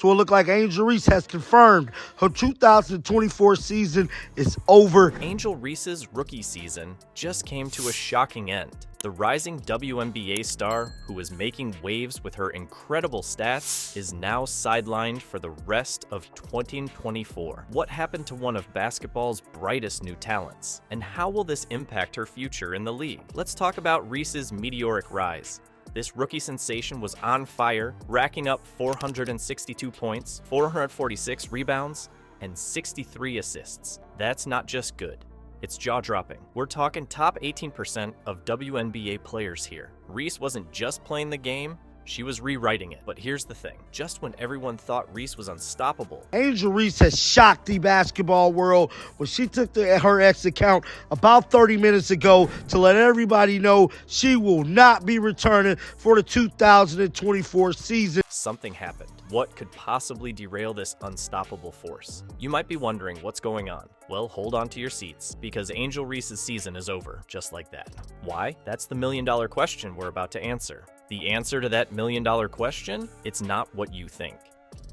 So it looked like Angel Reese has confirmed her 2024 season is over. Angel Reese's rookie season just came to a shocking end. The rising WNBA star, who was making waves with her incredible stats, is now sidelined for the rest of 2024. What happened to one of basketball's brightest new talents? And how will this impact her future in the league? Let's talk about Reese's meteoric rise. This rookie sensation was on fire, racking up 462 points, 446 rebounds, and 63 assists. That's not just good. It's jaw-dropping. We're talking top 18% of WNBA players here. Reese wasn't just playing the game, she was rewriting it. But here's the thing. Just when everyone thought Reese was unstoppable, Angel Reese has shocked the basketball world when she took her X account about 30 minutes ago to let everybody know she will not be returning for the 2024 season. something happened. What could possibly derail this unstoppable force? You might be wondering what's going on. Well, hold on to your seats, because Angel Reese's season is over, just like that. Why? That's the million-dollar question we're about to answer. The answer to that million-dollar question? It's not what you think.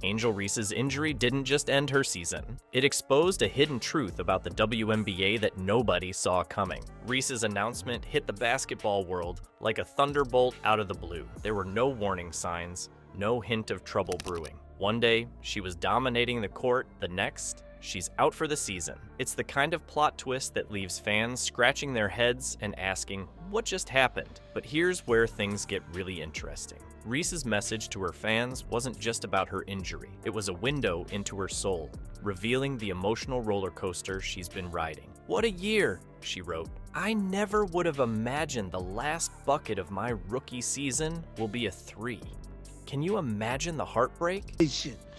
Angel Reese's injury didn't just end her season. It exposed a hidden truth about the WNBA that nobody saw coming. Reese's announcement hit the basketball world like a thunderbolt out of the blue. There were no warning signs, no hint of trouble brewing. One day, she was dominating the court. The next, she's out for the season. It's the kind of plot twist that leaves fans scratching their heads and asking, what just happened? But here's where things get really interesting. Reese's message to her fans wasn't just about her injury. It was a window into her soul, revealing the emotional roller coaster she's been riding. "What a year," she wrote. "I never would have imagined the last bucket of my rookie season will be a 3. Can you imagine the heartbreak?"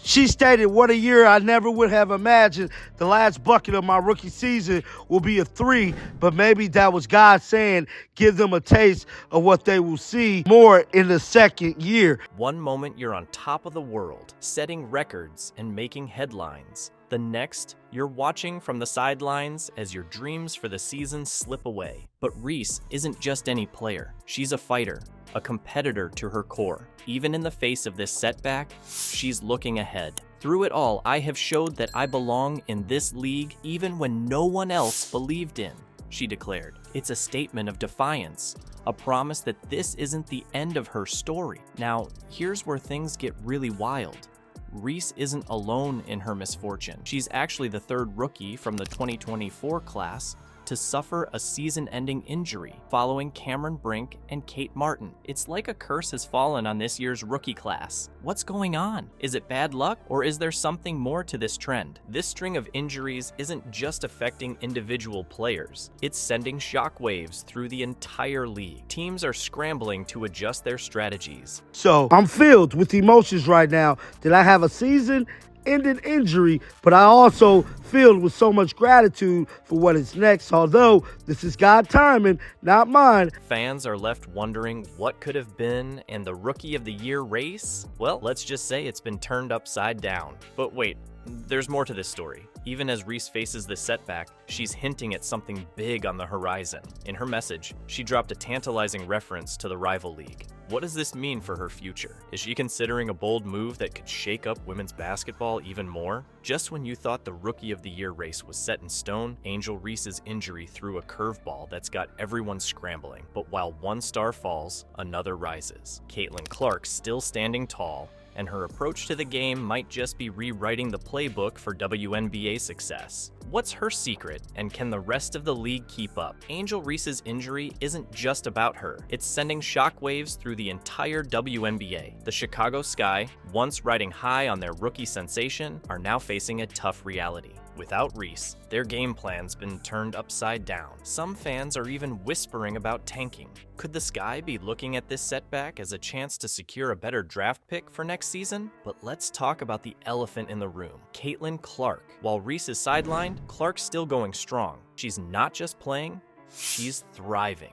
She stated, "What a year. I never would have imagined the last bucket of my rookie season will be a 3, but maybe that was God saying, give them a taste of what they will see more in the second year." One moment you're on top of the world, setting records and making headlines. The next, you're watching from the sidelines as your dreams for the season slip away. But Reese isn't just any player. She's a fighter, a competitor to her core. Even in the face of this setback, she's looking ahead. "Through it all, I have showed that I belong in this league even when no one else believed in," she declared. It's a statement of defiance, a promise that this isn't the end of her story. Now, here's where things get really wild. Reese isn't alone in her misfortune. She's actually the third rookie from the 2024 class to suffer a season-ending injury, following Cameron Brink and Kate Martin. It's like a curse has fallen on this year's rookie class. What's going on? Is it bad luck, or is there something more to this trend? This string of injuries isn't just affecting individual players. It's sending shockwaves through the entire league. Teams are scrambling to adjust their strategies. So I'm filled with emotions right now that I have a season-ending injury, but I also filled with so much gratitude for what is next, although this is God's timing, not mine. Fans are left wondering what could have been, and the Rookie of the Year race? Well, let's just say it's been turned upside down. But wait, there's more to this story. Even as Reese faces this setback, she's hinting at something big on the horizon. In her message, she dropped a tantalizing reference to the rival league. What does this mean for her future? Is she considering a bold move that could shake up women's basketball even more? Just when you thought the Rookie of the Year race was set in stone, Angel Reese's injury threw a curveball that's got everyone scrambling. But while one star falls, another rises. Caitlin Clark still standing tall, and her approach to the game might just be rewriting the playbook for WNBA success. What's her secret, and can the rest of the league keep up? Angel Reese's injury isn't just about her. It's sending shockwaves through the entire WNBA. The Chicago Sky, once riding high on their rookie sensation, are now facing a tough reality. Without Reese, their game plan's been turned upside down. Some fans are even whispering about tanking. Could the Sky be looking at this setback as a chance to secure a better draft pick for next season? But let's talk about the elephant in the room, Caitlin Clark. While Reese is sidelined, Clark's still going strong. She's not just playing, she's thriving.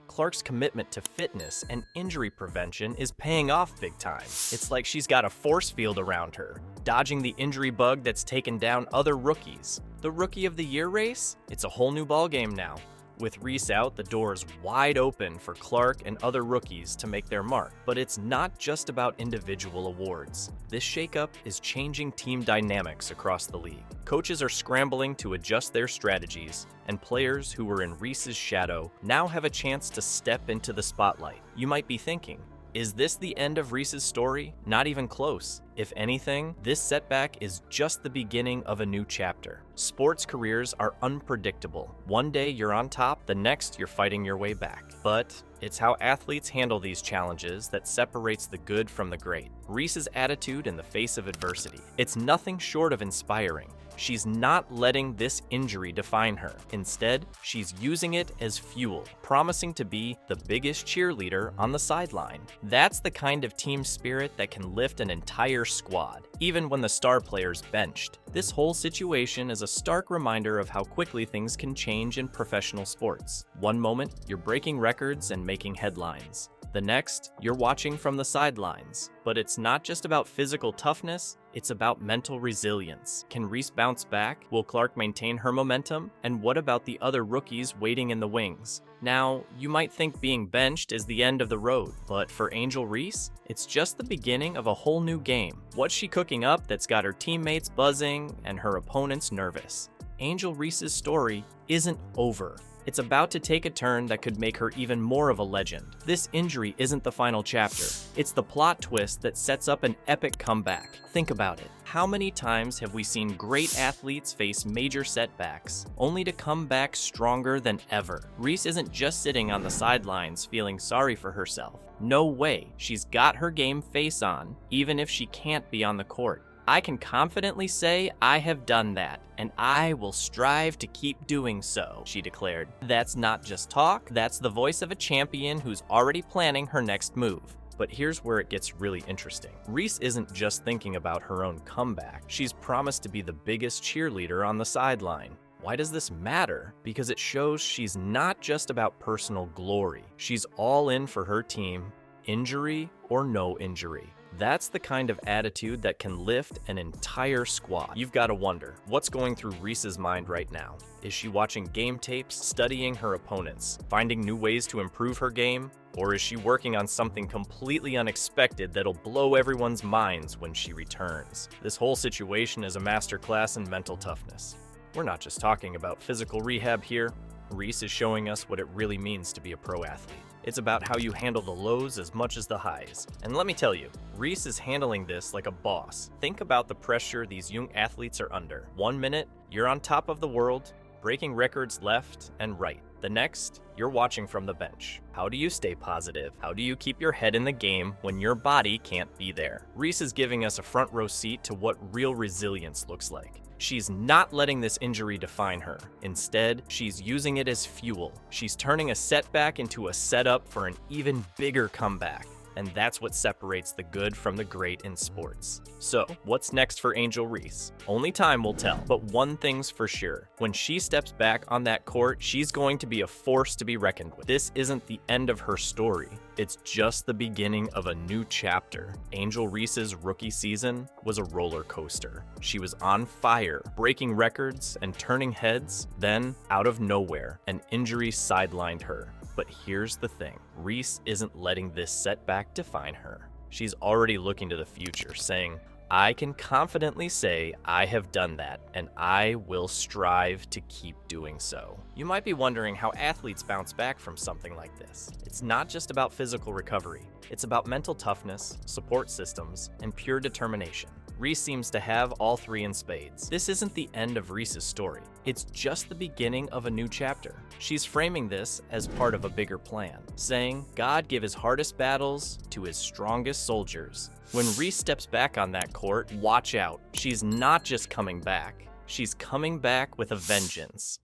Clark's commitment to fitness and injury prevention is paying off big time. It's like she's got a force field around her, dodging the injury bug that's taken down other rookies. The Rookie of the Year race? It's a whole new ballgame now. With Reese out, the door is wide open for Clark and other rookies to make their mark. But it's not just about individual awards. This shakeup is changing team dynamics across the league. Coaches are scrambling to adjust their strategies, and players who were in Reese's shadow now have a chance to step into the spotlight. You might be thinking, is this the end of Reese's story? Not even close. If anything, this setback is just the beginning of a new chapter. Sports careers are unpredictable. One day you're on top, the next you're fighting your way back. But it's how athletes handle these challenges that separates the good from the great. Reese's attitude in the face of adversity. It's nothing short of inspiring. She's not letting this injury define her. Instead, she's using it as fuel, promising to be the biggest cheerleader on the sideline. That's the kind of team spirit that can lift an entire squad, even when the star player's benched. This whole situation is a stark reminder of how quickly things can change in professional sports. One moment, you're breaking records and making headlines. The next, you're watching from the sidelines. But it's not just about physical toughness, it's about mental resilience. Can Reese bounce back? Will Clark maintain her momentum? And what about the other rookies waiting in the wings? Now, you might think being benched is the end of the road, but for Angel Reese, it's just the beginning of a whole new game. What's she cooking up that's got her teammates buzzing and her opponents nervous? Angel Reese's story isn't over. It's about to take a turn that could make her even more of a legend. This injury isn't the final chapter. It's the plot twist that sets up an epic comeback. Think about it. How many times have we seen great athletes face major setbacks, only to come back stronger than ever? Reese isn't just sitting on the sidelines feeling sorry for herself. No way. She's got her game face on, even if she can't be on the court. I can confidently say I have done that, and I will strive to keep doing so, she declared. That's not just talk, that's the voice of a champion who's already planning her next move. But here's where it gets really interesting. Reese isn't just thinking about her own comeback. She's promised to be the biggest cheerleader on the sideline. Why does this matter? Because it shows she's not just about personal glory. She's all in for her team, injury or no injury. That's the kind of attitude that can lift an entire squad. You've got to wonder, what's going through Reese's mind right now? Is she watching game tapes, studying her opponents, finding new ways to improve her game? Or is she working on something completely unexpected that'll blow everyone's minds when she returns? This whole situation is a masterclass in mental toughness. We're not just talking about physical rehab here. Reese is showing us what it really means to be a pro athlete. It's about how you handle the lows as much as the highs. And let me tell you, Reese is handling this like a boss. Think about the pressure these young athletes are under. 1 minute, you're on top of the world, breaking records left and right. The next, you're watching from the bench. How do you stay positive? How do you keep your head in the game when your body can't be there? Reese is giving us a front row seat to what real resilience looks like. She's not letting this injury define her. Instead, she's using it as fuel. She's turning a setback into a setup for an even bigger comeback. And that's what separates the good from the great in sports. So, what's next for Angel Reese? Only time will tell, but one thing's for sure. When she steps back on that court, she's going to be a force to be reckoned with. This isn't the end of her story. It's just the beginning of a new chapter. Angel Reese's rookie season was a roller coaster. She was on fire, breaking records and turning heads. Then, out of nowhere, an injury sidelined her. But here's the thing, Reese isn't letting this setback define her. She's already looking to the future, saying, I can confidently say I have done that, and I will strive to keep doing so. You might be wondering how athletes bounce back from something like this. It's not just about physical recovery. It's about mental toughness, support systems, and pure determination. Reese seems to have all three in spades. This isn't the end of Reese's story. It's just the beginning of a new chapter. She's framing this as part of a bigger plan, saying, God give his hardest battles to his strongest soldiers. When Reese steps back on that court, watch out. She's not just coming back. She's coming back with a vengeance.